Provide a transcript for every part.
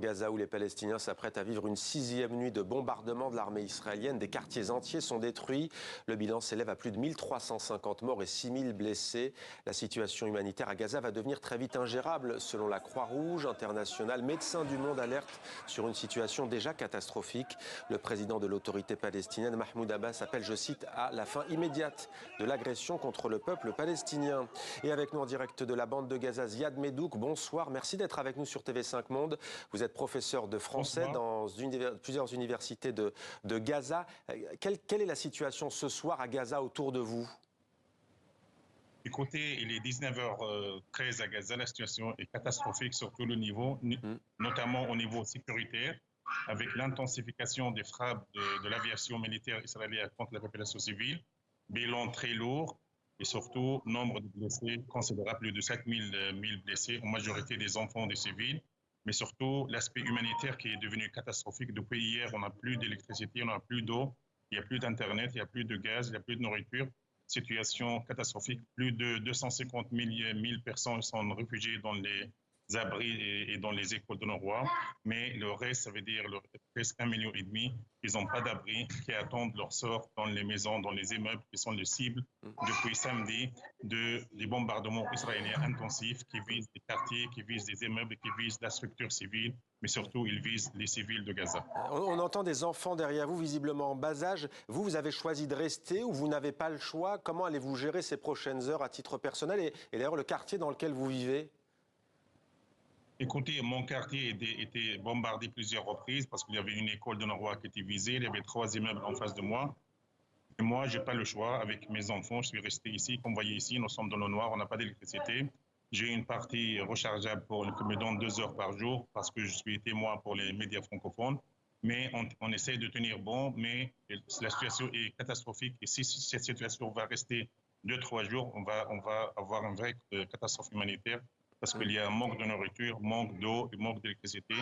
Gaza où les Palestiniens s'apprêtent à vivre une 6e nuit de bombardement de l'armée israélienne. Des quartiers entiers sont détruits. Le bilan s'élève à plus de 1350 morts et 6000 blessés. La situation humanitaire à Gaza va devenir très vite ingérable selon la Croix-Rouge internationale. Médecins du monde alertent sur une situation déjà catastrophique. Le président de l'autorité palestinienne, Mahmoud Abbas, appelle, je cite, à la fin immédiate de l'agression contre le peuple palestinien. Et avec nous en direct de la bande de Gaza, Ziad Medouk, bonsoir. Merci d'être avec nous sur TV5 Monde. Vous êtes professeur de français dans plusieurs universités de Gaza. Quelle est la situation ce soir à Gaza autour de vous? Écoutez, il est 19h13 à Gaza. La situation est catastrophique sur tous les niveaux, notamment au niveau sécuritaire, avec l'intensification des frappes de l'aviation militaire israélienne contre la population civile, bilan très lourd et surtout nombre de blessés considérable, plus de 7000 blessés, en majorité des enfants, des civils, mais surtout l'aspect humanitaire qui est devenu catastrophique. Depuis hier, on n'a plus d'électricité, on n'a plus d'eau, il n'y a plus d'internet, il n'y a plus de gaz, il n'y a plus de nourriture. Situation catastrophique. Plus de 250 000 personnes sont réfugiées dans les abris et dans les écoles de nos rois. Mais le reste, ça veut dire presque 1,5 million, ils n'ont pas d'abri, qui attendent leur sort dans les maisons, dans les immeubles, qui sont les cibles depuis samedi des bombardements israéliens intensifs qui visent des quartiers, qui visent des immeubles, qui visent la structure civile, mais surtout ils visent les civils de Gaza. On entend des enfants derrière vous, visiblement en bas âge. Vous avez choisi de rester ou vous n'avez pas le choix? Comment allez-vous gérer ces prochaines heures à titre personnel et d'ailleurs le quartier dans lequel vous vivez? Écoutez, mon quartier était bombardé plusieurs reprises parce qu'il y avait une école de Noroa qui était visée, il y avait 3 immeubles en face de moi. Et moi, je n'ai pas le choix. Avec mes enfants, je suis resté ici. Comme vous voyez ici, nous sommes dans le noir, on n'a pas d'électricité. J'ai une partie rechargeable qui me donne 2 heures par jour parce que je suis témoin pour les médias francophones. Mais on essaie de tenir bon, mais la situation est catastrophique. Et si cette situation va rester 2-3 jours, on va avoir une vraie catastrophe humanitaire parce qu'il y a un manque de nourriture, manque d'eau, manque d'électricité.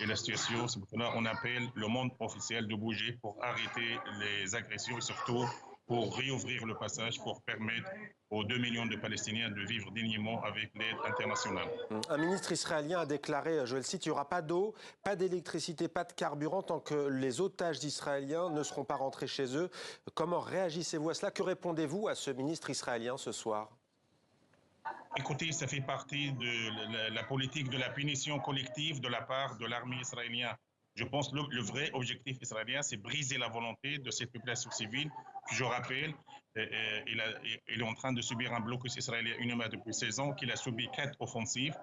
Et la situation, c'est pour cela qu'on appelle le monde officiel de bouger pour arrêter les agressions et surtout pour réouvrir le passage, pour permettre aux 2 millions de Palestiniens de vivre dignement avec l'aide internationale. Un ministre israélien a déclaré, je le cite, il n'y aura pas d'eau, pas d'électricité, pas de carburant tant que les otages israéliens ne seront pas rentrés chez eux. Comment réagissez-vous à cela? Que répondez-vous à ce ministre israélien ce soir? Écoutez, ça fait partie de la politique de la punition collective de la part de l'armée israélienne. Je pense que le vrai objectif israélien, c'est briser la volonté de cette population civile. Je rappelle, il est en train de subir un blocus israélien inhumain depuis 16 ans, qu'il a subi 4 offensives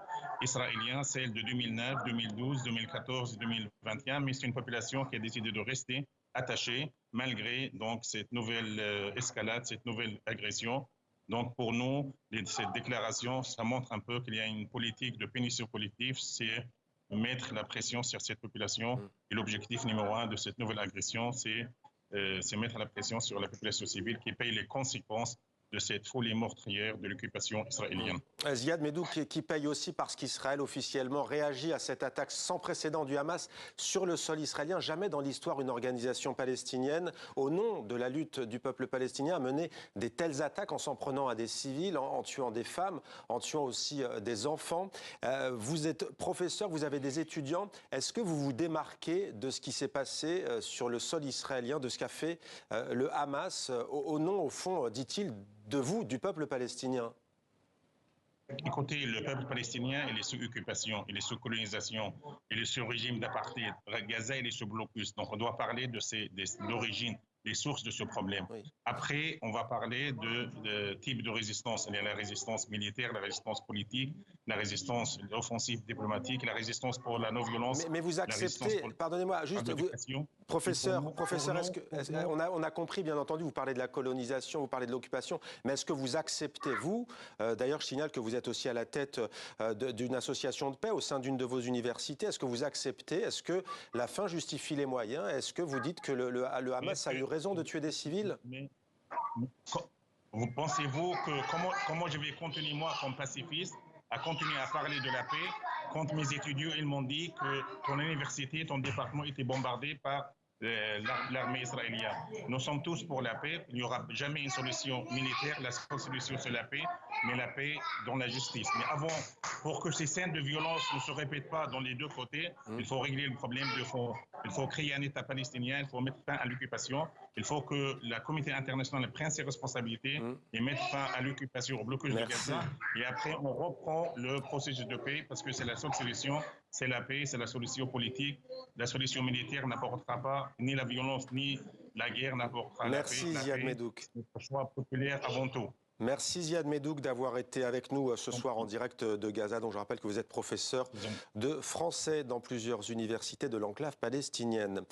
israéliennes, celles de 2009, 2012, 2014 et 2021. Mais c'est une population qui a décidé de rester attachée malgré donc, cette nouvelle escalade, cette nouvelle agression. Donc pour nous, cette déclaration, ça montre un peu qu'il y a une politique de punition collective, c'est mettre la pression sur cette population. Et l'objectif numéro 1 de cette nouvelle agression, c'est mettre la pression sur la population civile qui paye les conséquences de cette folie meurtrière de l'occupation israélienne. Ziad Medouk qui paye aussi parce qu'Israël officiellement réagit à cette attaque sans précédent du Hamas sur le sol israélien. Jamais dans l'histoire une organisation palestinienne, au nom de la lutte du peuple palestinien, a mené des telles attaques en s'en prenant à des civils, en tuant des femmes, en tuant aussi des enfants. Vous êtes professeur, vous avez des étudiants. Est-ce que vous vous démarquez de ce qui s'est passé sur le sol israélien, de ce qu'a fait le Hamas, au nom, au fond, dit-il, de vous, du peuple palestinien? Écoutez, le peuple palestinien, il est sous occupation, il est sous colonisation, il est sous régime d'apartheid. Gaza, il est sous blocus. Donc, on doit parler de l'origine, des sources de ce problème. Oui. Après, on va parler de type de résistance. Il y a la résistance militaire, la résistance politique, la résistance offensive diplomatique, la résistance pour la non-violence. Mais vous acceptez, pardonnez-moi, juste, professeur, on a compris, bien entendu, vous parlez de la colonisation, vous parlez de l'occupation, mais est-ce que vous acceptez, vous, d'ailleurs, je signale que vous êtes aussi à la tête d'une association de paix au sein d'une de vos universités, est-ce que vous acceptez, est-ce que la fin justifie les moyens, est-ce que vous dites que le Hamas a eu raison de tuer des civils? Vous pensez-vous que comment je vais continuer, moi, comme pacifiste, à continuer à parler de la paix quand mes étudiants ils m'ont dit que ton université, ton département était bombardé par l'armée israélienne. Nous sommes tous pour la paix. Il n'y aura jamais une solution militaire. La seule solution, c'est la paix, mais la paix dans la justice. Mais avant, pour que ces scènes de violence ne se répètent pas dans les deux côtés, il faut régler le problème de fond. Il faut créer un État palestinien, il faut mettre fin à l'occupation. Il faut que la communauté internationale prenne ses responsabilités et mette fin à l'occupation, au blocage de Gaza. Et après, on reprend le processus de paix parce que c'est la seule solution. C'est la paix, c'est la solution politique. La solution militaire n'apportera pas ni la violence ni la guerre n'apportera la paix. Merci Ziad Medhouk. C'est notre choix populaire avant tout. Merci Ziad Medhouk d'avoir été avec nous ce soir en direct de Gaza, dont je rappelle que vous êtes professeur de français dans plusieurs universités de l'enclave palestinienne.